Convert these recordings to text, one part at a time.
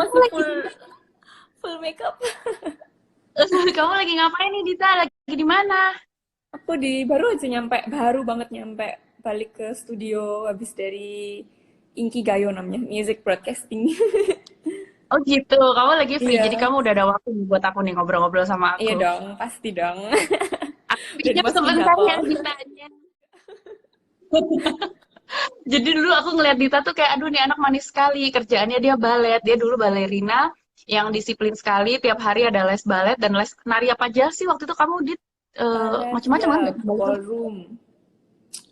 aku Dita masih lagi, full makeup. kamu lagi ngapain nih Dita? Lagi di mana? Aku baru aja nyampe, baru banget nyampe balik ke studio habis dari Inkigayo namanya, music broadcasting. Oh gitu, kamu lagi free, jadi Iya, kamu udah ada waktu nih buat aku nih ngobrol-ngobrol sama iya aku. dong, pasti dong. Aku Udah pinjam dimasukin sebentar ya jadwal. Ditanya. Jadi dulu aku ngeliat Dita tuh kayak, aduh nih anak manis sekali, kerjaannya dia balet, dia dulu balerina yang disiplin sekali, tiap hari ada les balet dan les nari apa aja sih waktu itu kamu di Balet, macam-macam ya, kan gak? Balet tuh ballroom.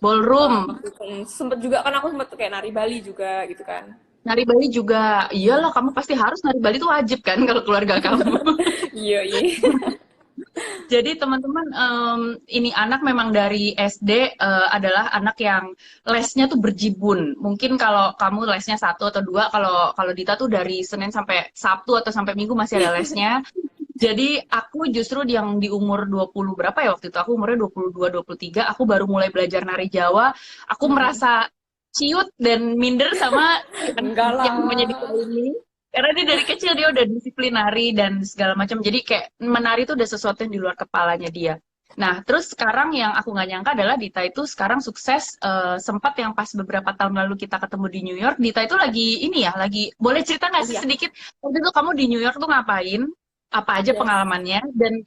ballroom, Waktu itu sempet juga kan aku sempet kayak nari Bali juga gitu kan. nari Bali juga. Iyalah, kamu pasti harus nari Bali tuh wajib kan kalau keluarga kamu. Iya, iya. Jadi teman-teman, ini anak memang dari SD adalah anak yang lesnya tuh berjibun. Mungkin kalau kamu lesnya satu atau dua, kalau kalau Dita tuh dari Senin sampai Sabtu atau sampai Minggu masih ada lesnya. Jadi aku justru yang di umur 20 berapa ya waktu itu, aku umurnya 22, 23, aku baru mulai belajar nari Jawa. Aku Mm-mm. merasa ciut dan minder sama Enggak yang namanya Dita lah. ini. Karena dia dari kecil dia udah disiplin nari dan segala macam. Jadi kayak menari itu udah sesuatu yang di luar kepalanya dia. Nah, terus sekarang yang aku nggak nyangka adalah Dita itu sekarang sukses. Sempat yang pas beberapa tahun lalu kita ketemu di New York, Dita itu lagi ini ya, lagi boleh cerita nggak sih Kuliah. sedikit waktu itu kamu di New York tuh ngapain? Apa aja Yes. pengalamannya dan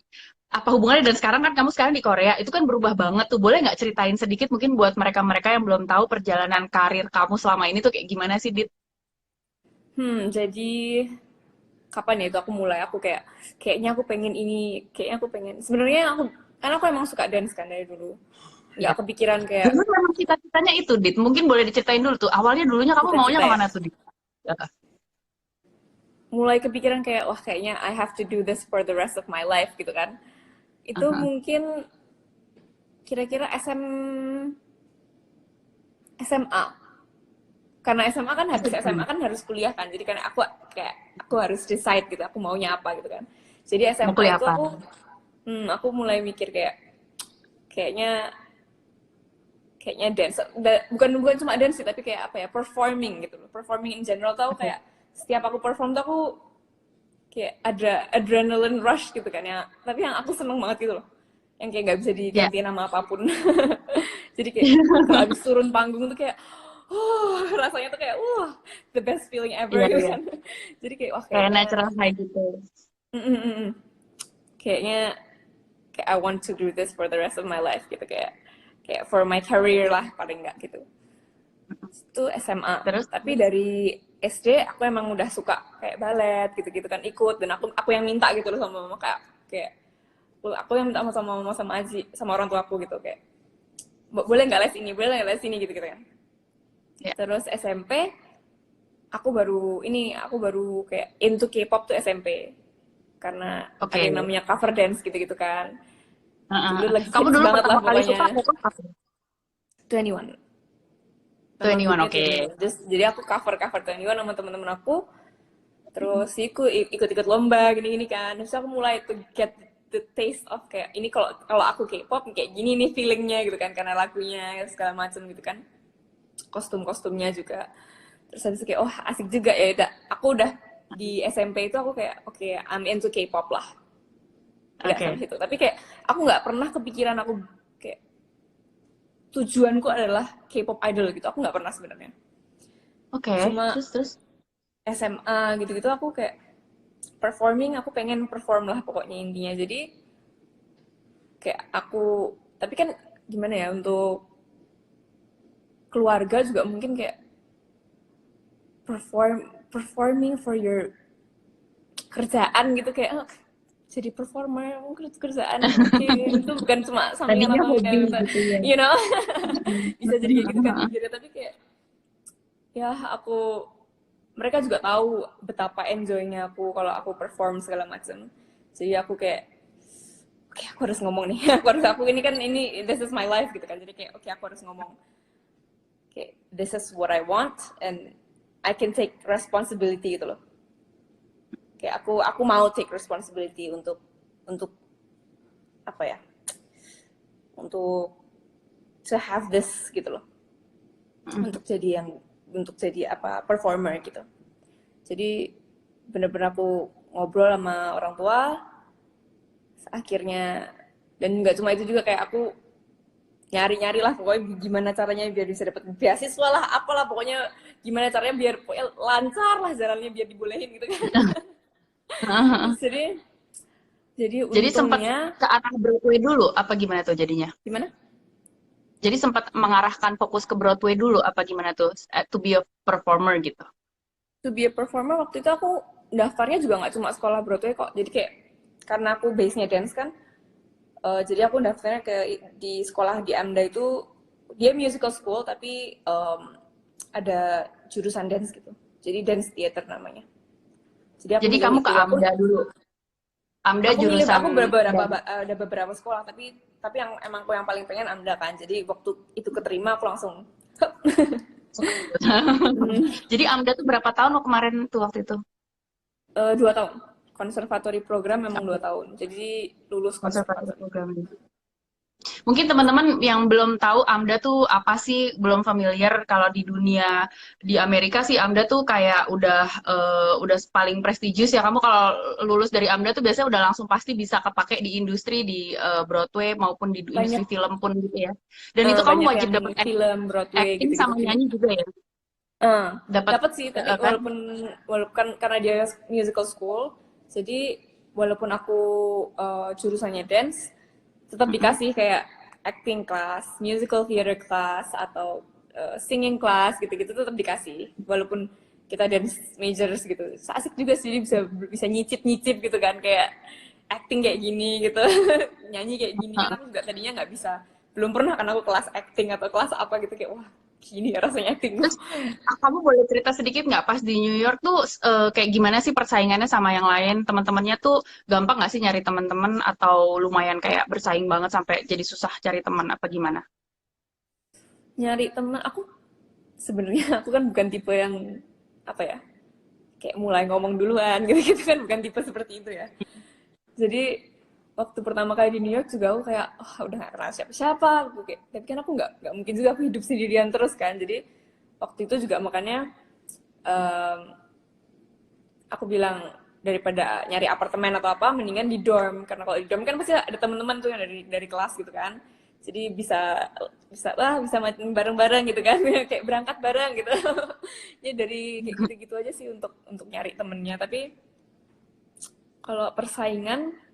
apa hubungannya dan sekarang kan kamu sekarang di Korea itu kan berubah banget tuh. Boleh nggak ceritain sedikit mungkin buat mereka-mereka yang belum tahu perjalanan karir kamu selama ini tuh kayak gimana sih, Dit? Jadi kapan ya itu aku mulai, aku kayaknya aku pengen ini, kayaknya aku pengen, sebenarnya aku, karena aku emang suka dance kan dari dulu, Ya. nggak kepikiran kayak Dulu memang cita-citanya itu, Dit. Mungkin boleh diceritain dulu tuh. Awalnya dulunya kamu maunya cita-cita ya, kemana tuh, Dit? Ya. mulai kepikiran kayak wah kayaknya I have to do this for the rest of my life gitu kan. Itu Aha. mungkin kira-kira SMA, karena SMA kan habis SMA SMA. kan harus kuliah kan, jadi kan aku harus decide gitu aku maunya apa gitu kan. Jadi Mau SMA kuliah itu apa? aku mulai mikir kayak kayaknya kayaknya dance, bukan bukan cuma dance sih tapi kayak apa ya, performing gitu loh, performing in general. Tau Oke. kayak setiap aku perform tuh aku kayak ada adrenaline rush gitu kan ya, tapi yang aku seneng banget gitu loh, yang kayak nggak bisa Ya. diganti nama apapun. Jadi kayak kalau abis turun panggung tuh kayak rasanya tuh kayak the best feeling ever Iya, gitu iya. kan. Jadi kayak wah Kayak kayaknya natural high gitu. mm, mm, mm, mm. kayaknya kayak I want to do this for the rest of my life gitu, kayak kayak for my career lah paling nggak gitu. Itu SMA. Terus, Tapi dari SD aku emang udah suka kayak balet gitu-gitu kan, ikut, dan aku yang minta gitu loh sama mama, kayak kayak aku yang minta sama mama sama Aji sama orang tua aku gitu kayak boleh nggak les ini, boleh nggak les ini gitu gitu kan. ya. Terus SMP aku baru kayak into K-pop tuh SMP, karena ada Oke. yang namanya cover dance gitu-gitu kan. Heeh, Dulu heeh. lagi Kamu hits dulu banget lah pertama kali suka pokoknya. K-pop apa? 21, nama 21, grupnya oke. 21. Jadi aku cover 21 sama teman-teman aku. Terus ikut-ikut lomba gini-gini kan. Terus aku mulai to get the taste of kayak ini, kalau kalau aku K-pop kayak gini nih feelingnya gitu kan, karena lagunya segala macam gitu kan, kostum-kostumnya juga. Terus habis itu kayak oh asik juga ya udah. Aku udah di SMP itu aku kayak oke, I'm into K-pop lah. Udah sampai Oke. situ. Tapi kayak aku nggak pernah kepikiran aku kayak tujuanku adalah K-pop idol gitu. Aku nggak pernah sebenarnya. Oke. Cuma Terus. SMA gitu-gitu aku kayak performing, aku pengen perform lah pokoknya intinya. Jadi kayak aku, tapi kan gimana ya, untuk keluarga juga mungkin kayak performing for your kerjaan gitu, kayak jadi performer mungkin itu kerjaan, oke itu bukan cuma sampingan Tadinya atau hobi yang gitu ya. you know. Bisa jadi kayak gitu kan Hmm. mikirnya, tapi kayak ya aku, mereka juga tahu betapa enjoynya aku kalau aku perform segala macam. Jadi aku kayak oke, aku harus ngomong nih. Aku ini kan, ini this is my life gitu kan, jadi kayak oke, aku harus ngomong kayak this is what I want and I can take responsibility gitu loh. Kayak aku mau take responsibility untuk apa ya, untuk to have this gitu loh, untuk jadi apa, performer gitu. Jadi bener-bener aku ngobrol sama orang tua akhirnya. Dan nggak cuma itu juga, kayak aku nyari-nyari lah pokoknya gimana caranya biar bisa dapat beasiswa lah, apalah pokoknya gimana caranya biar pokoknya lancar lah jalannya biar dibolehin gitu kan. jadi jadi Jadi sempat untungnya ke arah Broadway dulu, apa gimana tuh jadinya? gimana. Jadi sempat mengarahkan fokus ke Broadway dulu, apa gimana tuh? To be a performer gitu. To be a performer waktu itu aku daftarnya juga nggak cuma sekolah Broadway kok, jadi kayak karena aku base-nya dance kan. Jadi aku daftarnya di sekolah di AMDA itu, dia musical school tapi ada jurusan dance gitu. Jadi dance theater namanya. Jadi aku Jadi milih kamu ke itu. AMDA dulu. AMDA Aku jurusan beberapa dance. ada beberapa sekolah tapi yang emang aku yang paling pengen AMDA kan. Jadi waktu itu keterima aku langsung. Jadi AMDA tuh berapa tahun lo kemarin tuh waktu itu? 2 tahun. Konservatori program memang 2 tahun. Jadi lulus Konservatif konservatori. program. Mungkin teman-teman yang belum tahu AMDA tuh apa sih, belum familiar kalau di dunia di Amerika sih AMDA tuh kayak udah paling prestigious ya. Kamu kalau lulus dari AMDA tuh biasanya udah langsung pasti bisa kepake di industri di Broadway maupun di industri Banyak film pun gitu ya. Dan itu kamu banyak wajib yang dapat film Broadway acting gitu-gitu sama film. nyanyi juga ya. Dapat Dapat sih, tapi kan? walaupun kan karena dia musical school, jadi walaupun aku jurusannya dance, tetap Mm-mm. dikasih kayak acting class, musical theater class atau singing class gitu-gitu tetap dikasih. Walaupun kita dance majors gitu. Asik juga sih, bisa bisa nyicip-nyicip gitu kan, kayak acting kayak gini gitu. Nyanyi kayak gini kan aku juga tadinya nggak bisa. Belum pernah kan aku kelas acting atau kelas apa gitu, kayak wah gini ya rasanya acting. Terus kamu boleh cerita sedikit nggak pas di New York tuh kayak gimana sih persaingannya sama yang lain? Teman-temannya tuh gampang nggak sih nyari teman-teman atau lumayan kayak bersaing banget sampai jadi susah cari teman apa gimana? Nyari teman, aku sebenarnya aku kan bukan tipe yang apa ya, kayak mulai ngomong duluan gitu gitu kan, bukan tipe seperti itu ya. Jadi waktu pertama kali di New York juga aku kayak udah gak kenal siapa-siapa aku kayak, tapi kan aku nggak mungkin juga aku hidup sendirian terus kan. Jadi waktu itu juga makanya em, aku bilang daripada nyari apartemen atau apa mendingan di dorm, karena kalau di dorm kan pasti ada teman-teman tuh yang dari kelas gitu kan, jadi bisa bisa main bareng-bareng gitu kan. Kayak berangkat bareng gitu. Ya dari kayak gitu-gitu aja sih untuk nyari temennya. Tapi kalau persaingan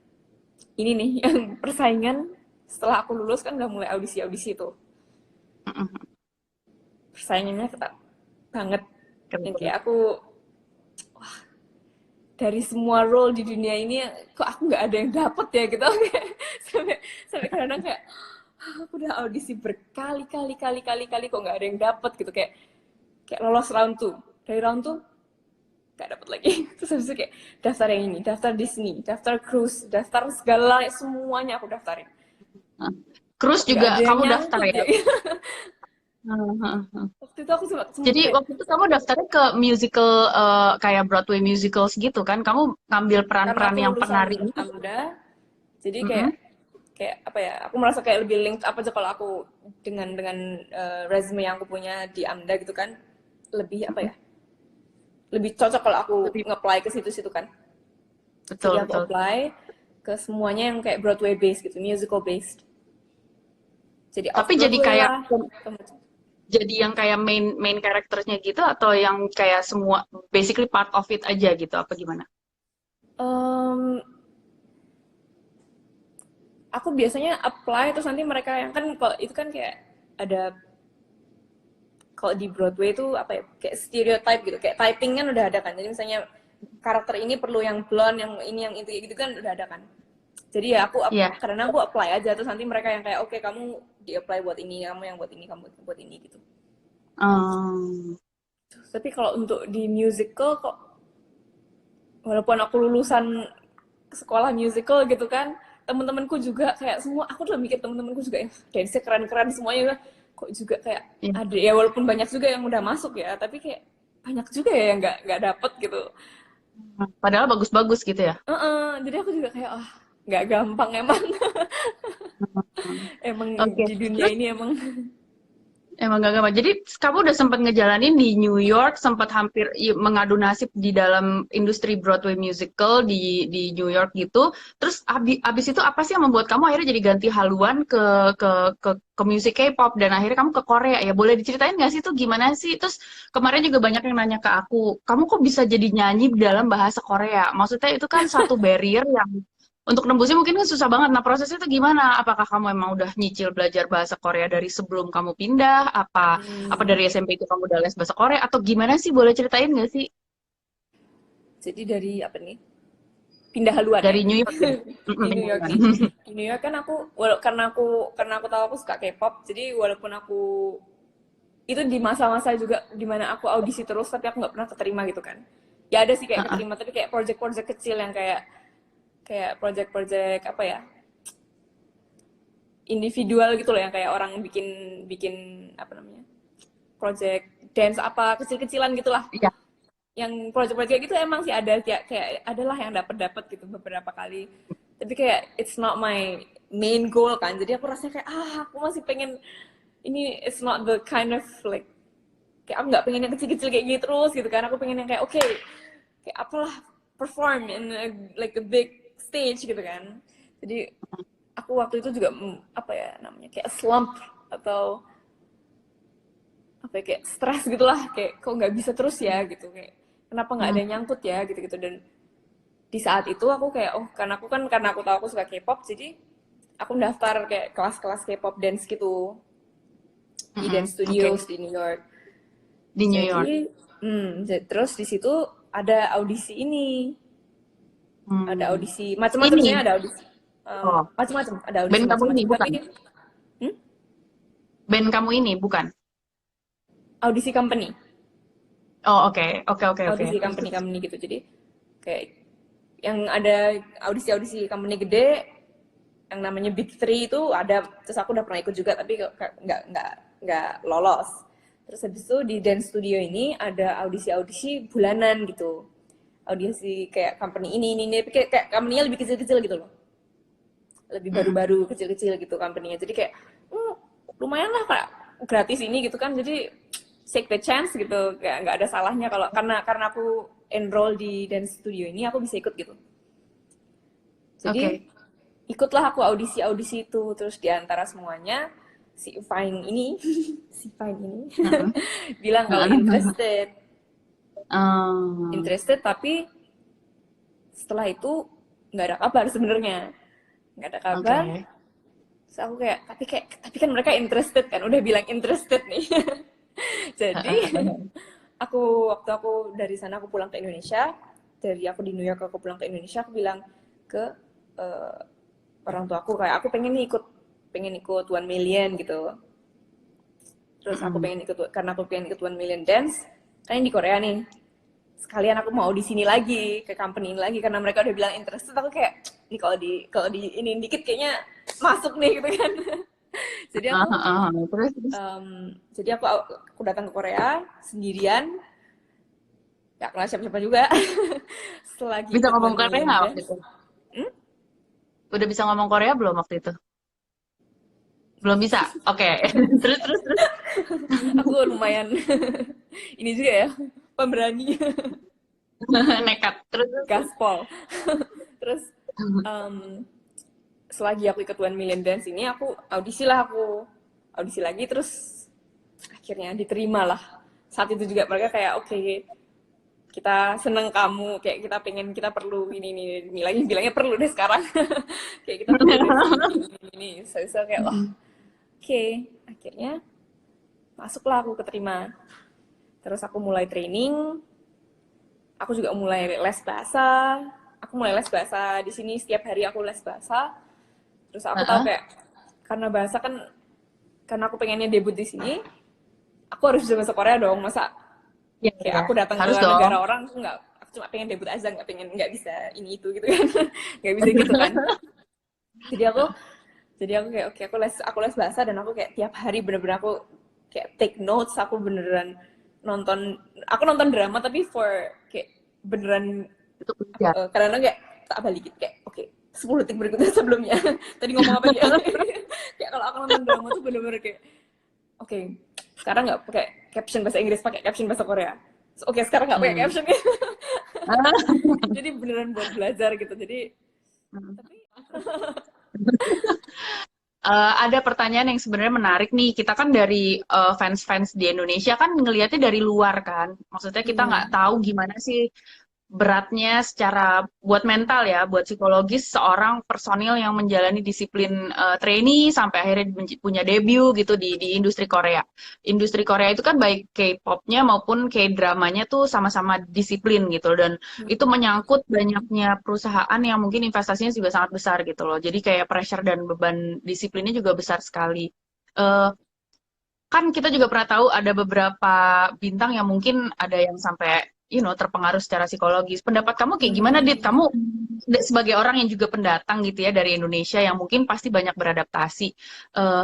ini nih yang persaingan setelah aku lulus kan udah mulai audisi tuh, Mm-mm. persaingannya ketat banget. Yang Keren. kayak aku dari semua role di dunia ini kok aku nggak ada yang dapet ya gitu. sampai sampai kadang kayak aku udah audisi berkali-kali kok nggak ada yang dapet gitu, kayak kayak lolos round tuh, dari round tuh nggak dapet lagi. Terus habis itu kayak daftar yang ini, daftar Disney, daftar cruise, daftar segala semuanya aku daftarin, Cruise kok nggak juga ada yang kamu daftar nyangkut ya? ya. Heeh. Waktu itu aku sempat Jadi kayak, waktu itu kamu daftarnya ke musical kayak Broadway musicals gitu kan? Kamu ngambil karena peran-peran aku yang lulusan penari itu? AMDA, jadi kayak Mm-mm. kayak apa ya, aku merasa kayak lebih link apa aja kalau aku dengan resume yang aku punya di AMDA gitu kan, lebih apa ya, lebih cocok kalau aku Lebih nge-apply ke situ-situ kan. Jadi betul aku betul. apply ke semuanya yang kayak Broadway based gitu, musical based. Jadi off Tapi jadi Broadway kayak lah. jadi yang kayak main main karakternya gitu atau yang kayak semua basically part of it aja gitu apa gimana? Um, aku biasanya apply terus nanti mereka yang kan, kalau itu kan kayak ada, kalau di Broadway itu apa ya, kayak stereotype gitu, kayak typing kan udah ada kan. Jadi misalnya karakter ini perlu yang blonde, yang ini yang itu gitu kan udah ada kan. Jadi ya Iya. karena aku apply aja terus nanti mereka yang kayak oke kamu di apply buat ini, kamu yang buat ini, kamu buat ini gitu. Em, Tapi kalau untuk di musical kok, walaupun aku lulusan sekolah musical gitu kan, temen-temenku juga kayak semua, aku udah mikir temen-temenku juga ya dance keren-keren semuanya, kok juga kayak iya. ada ya, walaupun banyak juga yang udah masuk ya, tapi kayak banyak juga ya yang nggak dapet gitu. Padahal bagus-bagus gitu ya. Jadi aku juga kayak nggak gampang emang. Emang Oke. di dunia Terus ini emang. Emang gak gampang. Jadi kamu udah sempat ngejalanin di New York, sempat hampir mengadu nasib di dalam industri Broadway musical di New York gitu. Terus abis itu apa sih yang membuat kamu akhirnya jadi ganti haluan ke musik K-pop dan akhirnya kamu ke Korea ya? Boleh diceritain nggak sih itu gimana sih? Terus kemarin juga banyak yang nanya ke aku, kamu kok bisa jadi nyanyi dalam bahasa Korea? Maksudnya itu kan satu barrier yang untuk nembusnya mungkin kan susah banget. Nah, prosesnya itu gimana? Apakah kamu emang udah nyicil belajar bahasa Korea dari sebelum kamu pindah? Apa Hmm. dari SMP itu kamu udah les bahasa Korea? Atau gimana sih? Boleh ceritain nggak sih? Jadi dari apa nih? Pindah haluan ya. Dari New York ya? Di New York Pindahan. nih. Di New York kan karena aku tahu aku suka K-pop, jadi walaupun aku itu di masa-masa juga dimana aku audisi terus tapi aku nggak pernah keterima gitu kan. Ya ada sih kayak keterima tapi kayak project-project kecil yang kayak kayak project-project apa ya, individual gitu loh, yang kayak orang bikin bikin apa namanya, project dance apa kecil-kecilan gitulah. Iya. Yang project-project gitu emang sih ada, kayak adalah yang dapat gitu beberapa kali, tapi kayak it's not my main goal kan, jadi aku rasanya kayak aku masih pengen ini, it's not the kind of like, kayak aku nggak pengen yang kecil-kecil kayak gitu terus gitu kan, aku pengen yang kayak oke, kayak apalah, perform in like a big stage gitu kan. Jadi aku waktu itu juga apa ya namanya, kayak slump atau apa ya, kayak stres gitulah, kayak kok nggak bisa terus ya gitu, kayak kenapa nggak ada yang nyangkut ya gitu-gitu. Dan di saat itu aku kayak karena aku tahu aku suka K-pop, jadi aku daftar kayak kelas-kelas K-pop dance gitu di dance Oke. studios di New York. Di New York. Jadi terus di situ ada audisi ini, ada Hmm. audisi macam-macam, Ini. sebenarnya ada audisi Oh, macam-macam, ada audisi band kamu ini macam-macam tapi bukan? Band kamu ini bukan? audisi company, Oh, oke. Oke, oke, oke. audisi Terus, terus. company gitu. Jadi kayak yang ada audisi company gede yang namanya Big Three itu ada, terus aku udah pernah ikut juga tapi nggak lolos. Terus habis itu di dance studio ini ada audisi bulanan gitu, audisi kayak company ini kayak company-nya lebih kecil-kecil gitu loh, lebih baru-baru kecil-kecil gitu company-nya, jadi kayak lumayan lah kak, gratis ini gitu kan, jadi take the chance gitu, kayak nggak ada salahnya kalau karena aku enroll di dance studio ini aku bisa ikut gitu. Jadi Oke. ikutlah aku audisi itu, terus diantara semuanya si Fine ini si Fine ini Heeh. bilang kalau Heeh. interested tapi setelah itu nggak ada kabar sebenarnya, nggak ada kabar. Oke. Terus aku tapi kan mereka interested kan, udah bilang interested nih. Jadi waktu aku dari sana aku pulang ke Indonesia, dari aku di New York aku pulang ke Indonesia, aku bilang ke eh, orang tua aku kayak aku pengen ikut 1 million gitu. Terus karena aku pengen ikut 1 million dance kan di Korea nih, sekalian aku mau di sini lagi ke company ini lagi karena mereka udah bilang interested. Aku kayak ini kalau di ini dikit kayaknya masuk nih gitu kan. jadi aku Terus, terus. jadi aku datang ke Korea sendirian, gak kenal siapa-siapa juga. Selagi Bisa ikut ngomong One Korea Million nggak waktu Dance. itu? Udah bisa ngomong Korea belum waktu itu? Belum bisa. Oke. Terus, terus, terus. Aku lumayan ini juga ya, pemberani. Nekat. Terus, terus, terus. Gaspol. Terus um, selagi aku ikut 1 million dance ini aku audisi lagi, terus akhirnya diterima lah. Saat itu juga mereka kayak oke, kita seneng kamu, kayak kita perlu ini lagi, bilangnya perlu deh sekarang. Kayak kita perlu deh ini. So kayak wah oke, akhirnya masuklah, aku keterima. Terus aku mulai training, aku juga mulai les bahasa. Aku mulai les bahasa di sini, setiap hari aku les bahasa. Terus aku tahu Heeh. kayak karena bahasa kan, karena aku pengennya debut di sini, aku harus bisa bahasa Korea dong. Masa Iya, kayak iya. aku datang ke Harus dong. negara orang, aku cuma pengen debut aja, nggak bisa ini itu gitu kan. Nggak bisa gitu kan. Jadi aku kayak oke, aku les bahasa, dan aku kayak tiap hari bener-bener aku kayak take notes. Aku beneran nonton drama tapi kayak beneran Itu udah. kadang-kadang kayak tak balikin kayak oke, 10 detik berikutnya sebelumnya tadi ngomong apa dia. Kayak kalau aku nonton drama tuh bener-bener kayak oke, sekarang nggak pakai caption bahasa Inggris, pakai caption bahasa Korea. So, oke, sekarang nggak pakai Hmm. caption. Jadi beneran buat belajar gitu. Jadi tapi Ada pertanyaan yang sebenarnya menarik nih. Kita kan dari fans-fans di Indonesia kan ngelihatnya dari luar kan. Maksudnya kita nggak hmm, tahu gimana sih beratnya secara buat mental ya, buat psikologis seorang personil yang menjalani disiplin trainee sampai akhirnya punya debut gitu di industri Korea. Industri Korea itu kan baik K-pop-nya maupun K-dramanya tuh sama-sama disiplin gitu dan itu hmm, menyangkut banyaknya perusahaan yang mungkin investasinya juga sangat besar gitu loh. Jadi kayak pressure dan beban disiplinnya juga besar sekali. Eh, kan kita juga pernah tahu ada beberapa bintang yang mungkin ada yang sampai terpengaruh secara psikologis. Pendapat kamu kayak gimana, Dit? hmm. Kamu sebagai orang yang juga pendatang gitu ya dari Indonesia yang mungkin pasti banyak beradaptasi. eh,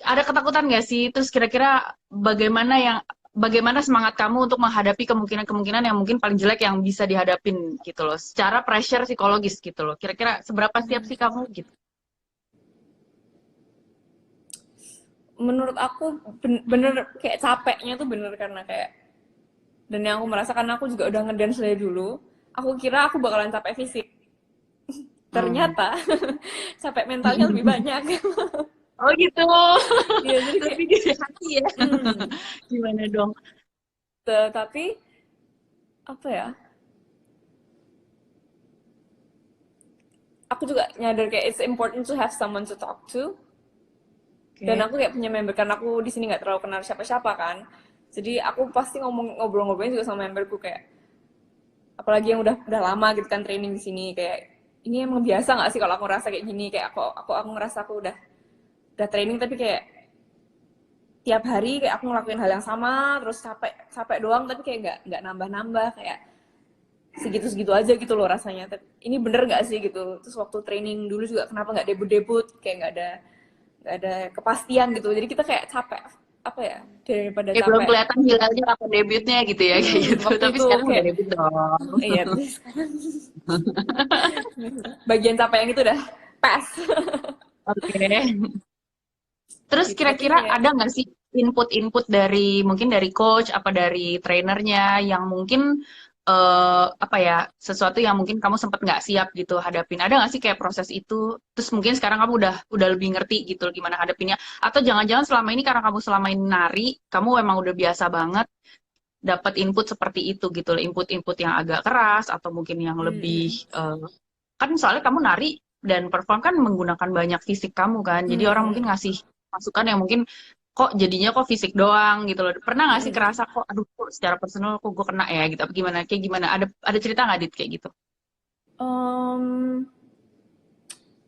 ada ketakutan nggak sih? Terus kira-kira bagaimana semangat kamu untuk menghadapi kemungkinan-kemungkinan yang mungkin paling jelek yang bisa dihadapin gitu loh, secara pressure psikologis gitu loh. Kira-kira seberapa siap sih kamu gitu? Menurut aku bener kayak capeknya tuh bener karena kayak, dan yang aku merasakan, aku juga udah ngedance dari dulu. Aku kira aku bakalan capek fisik. Hmm. Ternyata capek mentalnya lebih banyak. Oh gitu. Iya, jadi kayak Lebih dari hati ya. hmm, Gimana dong? tapi apa ya? Aku juga nyadar kayak it's important to have someone to talk to. Dan Oke. aku kayak punya member, karena aku di sini nggak terlalu kenal siapa-siapa kan. Jadi aku pasti ngobrol-ngobrolnya juga sama memberku kayak, apalagi yang udah lama gitu kan training di sini, kayak ini emang biasa nggak sih kalau aku ngerasa kayak gini, kayak aku ngerasa aku udah training tapi kayak tiap hari kayak aku ngelakuin hal yang sama terus capek capek doang, tapi kayak nggak nambah-nambah, kayak segitu-segitu aja gitu loh rasanya. Tapi ini bener nggak sih gitu. Terus waktu training dulu juga kenapa nggak debut-debut, kayak nggak ada kepastian gitu. Jadi kita kayak capek, apa ya, daripada Kayak belum capek. kelihatan hilalnya kapan debutnya gitu ya kayak gitu. Waktu Tapi itu sekarang udah kayak debut dong. iya, terus bagian capek yang itu udah pas. Oke. Terus Gitu, tapi kira-kira kayak ada nggak sih input-input dari mungkin dari coach apa dari trainernya yang mungkin apa ya sesuatu yang mungkin kamu sempat nggak siap gitu hadapin? Ada nggak sih kayak proses itu? Terus mungkin sekarang kamu udah lebih ngerti gitu gimana hadapinnya? Atau jangan-jangan selama ini karena kamu selama ini nari, kamu emang udah biasa banget dapat input seperti itu gitu loh, input-input yang agak keras atau mungkin yang lebih mm, kan soalnya kamu nari dan perform kan menggunakan banyak fisik kamu kan, jadi orang mungkin mm, ngasih masukan yang mungkin kok jadinya kok fisik doang gitu loh. Pernah nggak sih mm. kerasa kok aduh kok secara personal kok gue kena ya gitu? Apa gimana? Kayak gimana? Ada cerita nggak Dit kayak gitu? Em,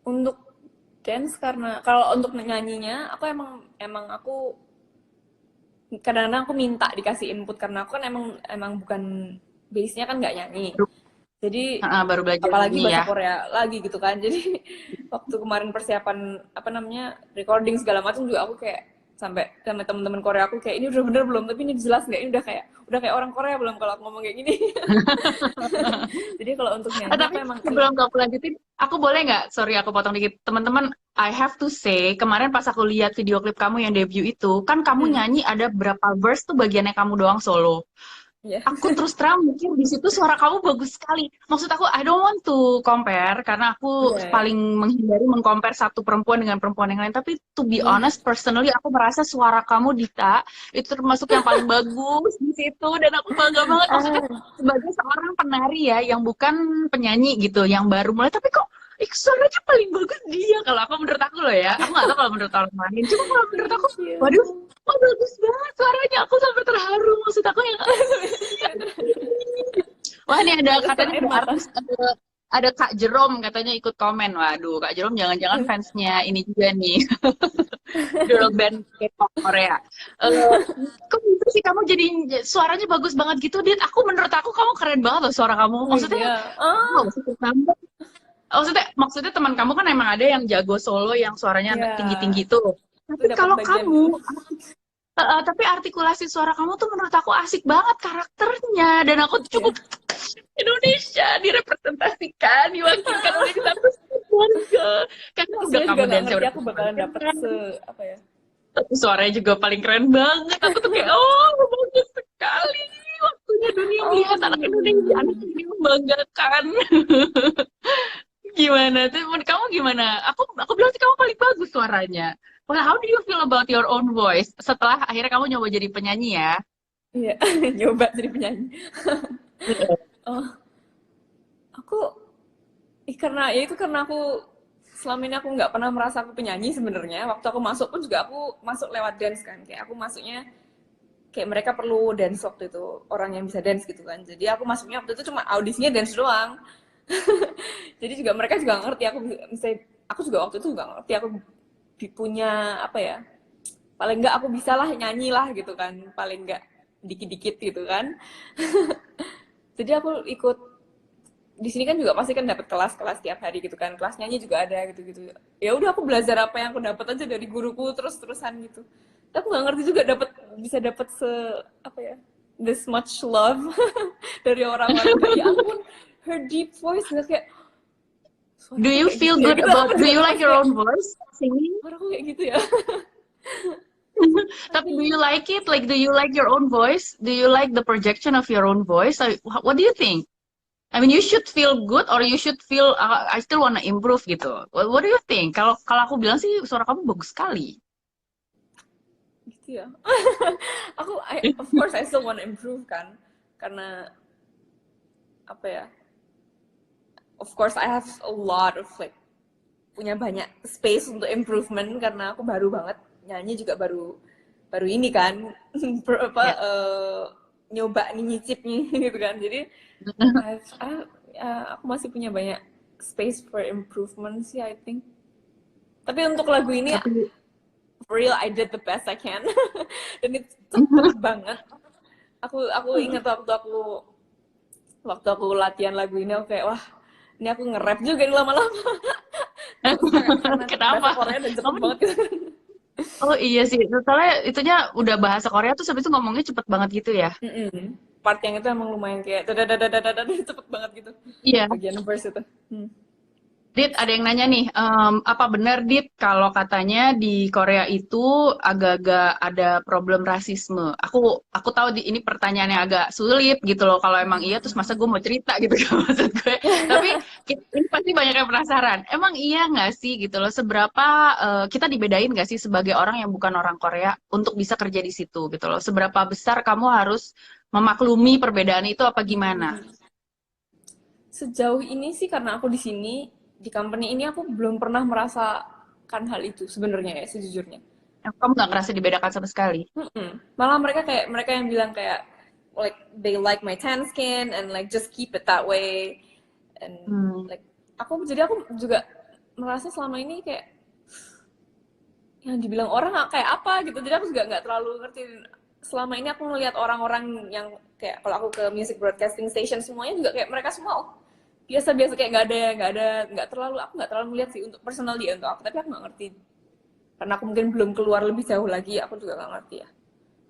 untuk dance, karena kalau untuk nyanyinya aku emang emang aku kadang-kadang aku minta dikasih input, karena aku kan emang emang bukan base-nya kan nggak nyanyi. Baru, Jadi baru belajar apalagi ini bahasa ya. Korea lagi gitu kan. Jadi waktu kemarin persiapan apa namanya recording segala macam juga aku kayak sampai sama teman-teman Korea aku kayak, ini udah bener belum? Tapi ini jelas nggak? Ini udah kayak orang Korea belum kalau aku ngomong kayak gini? Jadi kalau untuk nyanyi aku Tapi emang sebelum kamu lanjutin, aku boleh nggak? Sorry, aku potong dikit. Teman-teman, I have to say, kemarin pas aku lihat video klip kamu yang debut itu, kan kamu hmm, nyanyi ada berapa verse tuh bagiannya kamu doang solo. ya. Aku terus terang mikir di situ suara kamu bagus sekali. Maksud aku, I don't want to compare karena aku Iya, paling menghindari mengcompare satu perempuan dengan perempuan yang lain. Tapi to be iya. honest, personally aku merasa suara kamu Dita itu termasuk yang paling bagus di situ dan aku bangga banget. Maksudnya Ah, sebagai seorang penari ya yang bukan penyanyi gitu, yang baru mulai, tapi kok suaranya paling bagus dia. Kalau aku menurut aku loh ya, aku nggak tahu kalau menurut orang lain. Cuma kalau menurut aku, thank waduh, you. oh bagus banget suaranya. Aku sampai terharu. Maksud aku yang wah ini ada Tetesan katanya air ada mata. artis ada Kak Jerome katanya ikut komen. Waduh, Kak Jerome jangan-jangan fansnya ini juga nih, girl band K-pop Korea. Eh, kok gitu sih kamu jadi suaranya bagus banget gitu, Dit? Menurut aku kamu keren banget loh suara kamu. Oh Maksudnya, iya. wow, Ah, super kamu. Maksudnya teman kamu kan emang ada yang jago solo yang suaranya iya. tinggi-tinggi tuh. Itu Tapi dapat kalau bagian itu. kamu tapi artikulasi suara kamu tuh menurut aku asik banget karakternya dan aku tuh Iya. cukup Indonesia direpresentasikan, diwakilkan oleh satu keluarga. Karena Aku udah sebenarnya kamu juga nggak dance ngerti udah aku bakalan dapet keren. apa ya. Tapi suaranya juga paling keren banget. Aku tuh kayak, oh bagus sekali. Waktunya dunia melihat anak Indonesia, anak Oh, ini membanggakan. Gimana tuh? Menurut kamu gimana? Aku bilang sih kamu paling bagus suaranya. Well, how do you feel about your own voice? Setelah akhirnya kamu nyoba jadi penyanyi ya? iya, nyoba jadi penyanyi. Oh, aku, karena ya itu karena aku selama ini aku nggak pernah merasa aku penyanyi sebenarnya. Waktu aku masuk pun juga aku masuk lewat dance kan. Kayak aku masuknya kayak mereka perlu dance waktu itu, orang yang bisa dance gitu kan. Jadi aku masuknya waktu itu cuma audisinya dance doang. Jadi juga mereka juga nggak ngerti aku bisa, aku juga waktu itu nggak ngerti aku punya apa ya, paling nggak aku bisa lah nyanyi lah gitu kan, paling nggak dikit-dikit gitu kan. Jadi aku ikut di sini kan juga pasti kan dapat kelas-kelas tiap hari gitu kan, kelas nyanyi juga ada gitu-gitu. Ya udah aku belajar apa yang aku dapat aja dari guruku terus-terusan gitu. Tapi aku nggak ngerti juga dapat, bisa dapat se apa ya, this much love dari orang-orang, kayak ya ampun, her deep voice nggak kayak Do suaraku you kayak gitu feel ya good gitu. Aku about, do juga you nggak like pasti your kayak own voice singing? suaraku kayak gitu ya. Tapi do Tapi you like it? Like, do you like your own voice? Do you like the projection of your own voice? Like, what do you think? I mean, you should feel good or you should feel I still wanna improve gitu. What do you think? Kalau kalau aku bilang sih suara kamu bagus sekali. gitu ya. Aku of course I still want to improve kan, karena apa ya, of course I have a lot of like, punya banyak space untuk improvement karena aku baru banget nyanyi juga, baru baru ini kan. Apa Ya. nyoba nih, nyicip nih gitu kan. Jadi aku masih punya banyak space for improvement sih, I think. Tapi untuk lagu ini, Tapi for real I did the best I can. Dan itu cepet banget. Aku ingat waktu aku latihan lagu ini, aku kayak wah, ini aku nge-rap juga nih lama-lama. Karena bahasa kenapa? Korea dan cepet Kamu banget gitu. oh iya sih, soalnya itunya udah bahasa Korea tuh habis itu ngomongnya cepet banget gitu ya. Mm-mm. Part yang itu emang lumayan kayak dadadadadadadad, cepet banget gitu. Iya. Bagian verse itu. Dit, ada yang nanya nih, apa benar Dit kalau katanya di Korea itu agak-agak ada problem rasisme? Aku tahu ini pertanyaan yang agak sulit gitu loh. Kalau emang iya, terus masa gue mau cerita gitu kan maksud gue. Tapi ini pasti banyak yang penasaran. Emang iya nggak sih gitu loh? Seberapa kita dibedain nggak sih sebagai orang yang bukan orang Korea untuk bisa kerja di situ gitu loh? Seberapa besar kamu harus memaklumi perbedaan itu apa gimana? Sejauh ini sih karena aku di sini, di company ini aku belum pernah merasakan hal itu sebenarnya ya, sejujurnya. Kamu nggak ngerasa dibedakan sama sekali? Malah mereka yang bilang kayak like they like my tan skin and like just keep it that way, and Hmm. like aku juga merasa selama ini kayak yang dibilang orang kayak apa gitu, jadi aku juga nggak terlalu ngerti. Selama ini aku melihat orang-orang yang kayak kalau aku ke music broadcasting station semuanya juga kayak mereka semua biasa-biasa, kayak aku nggak terlalu melihat sih untuk personal dia untuk aku, tapi aku nggak ngerti karena aku mungkin belum keluar lebih jauh lagi, aku juga nggak ngerti ya.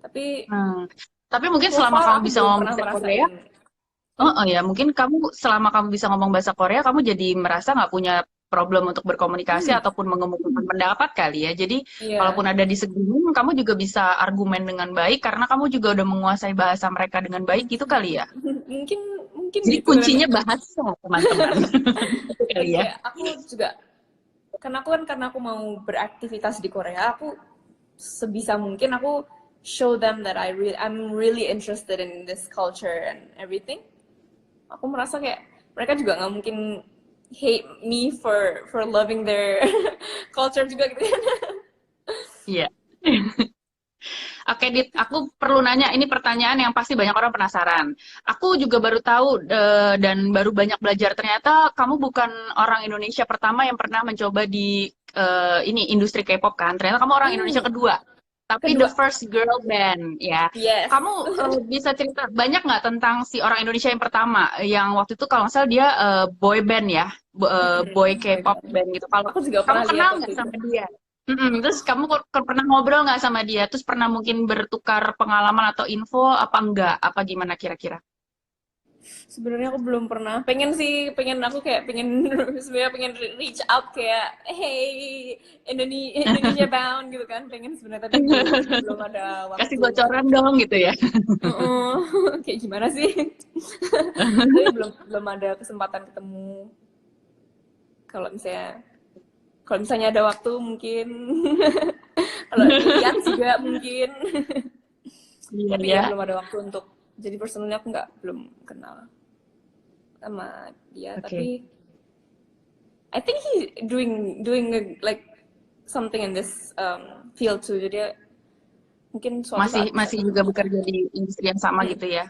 Tapi Hmm. Tapi mungkin so selama far kamu aku bisa belum ngomong pernah bahasa Korea, merasain. oh ya mungkin kamu selama kamu bisa ngomong bahasa Korea, kamu jadi merasa nggak punya problem untuk berkomunikasi ataupun mengemukakan pendapat kali ya. Jadi kalaupun Iya. ada disagreement, kamu juga bisa argumen dengan baik karena kamu juga udah menguasai bahasa mereka dengan baik gitu kali ya. mungkin mungkin Jadi gitu kan. kuncinya bahasa, teman-teman. Itu Dan kali ya. kayak aku juga, karena aku mau beraktivitas di Korea, aku sebisa mungkin aku show them that I'm really interested in this culture and everything. Aku merasa kayak mereka juga nggak mungkin hate me for loving their culture juga gitu kan. Iya. Oke, Dit, aku perlu nanya, ini pertanyaan yang pasti banyak orang penasaran. Aku juga baru tahu dan baru banyak belajar, ternyata kamu bukan orang Indonesia pertama yang pernah mencoba di ini industri K-pop kan? Ternyata kamu orang Indonesia kedua, tapi the Kedua, first girl band ya. yes. Kamu bisa cerita banyak nggak tentang si orang Indonesia yang pertama, yang waktu itu kalau nggak salah dia boy band ya, boy K-pop band gitu. Kalau Aku juga kamu pernah lihat kenal waktu nggak itu. sama dia? Terus kamu pernah ngobrol nggak sama dia? Terus pernah mungkin bertukar pengalaman atau info apa enggak? Apa gimana kira-kira? Sebenarnya aku belum pernah. Pengen sih, aku kayak pengen sebenarnya pengen reach out kayak hey Indonesia bound gitu kan. Pengen sebenarnya tapi belum ada Kasih waktu. bocoran dong gitu ya. Heeh. Kayak gimana sih? Tapi belum ada kesempatan ketemu. Kalau misalnya ada waktu mungkin. Kalau lihat juga mungkin. Iya Tapi ya. ya belum ada waktu untuk. Jadi personalnya aku belum kenal sama dia. Oke. Tapi I think he like something in this field too. Jadi mungkin suatu Masih saat bisa masih juga ketemu. bekerja di industri yang sama gitu ya.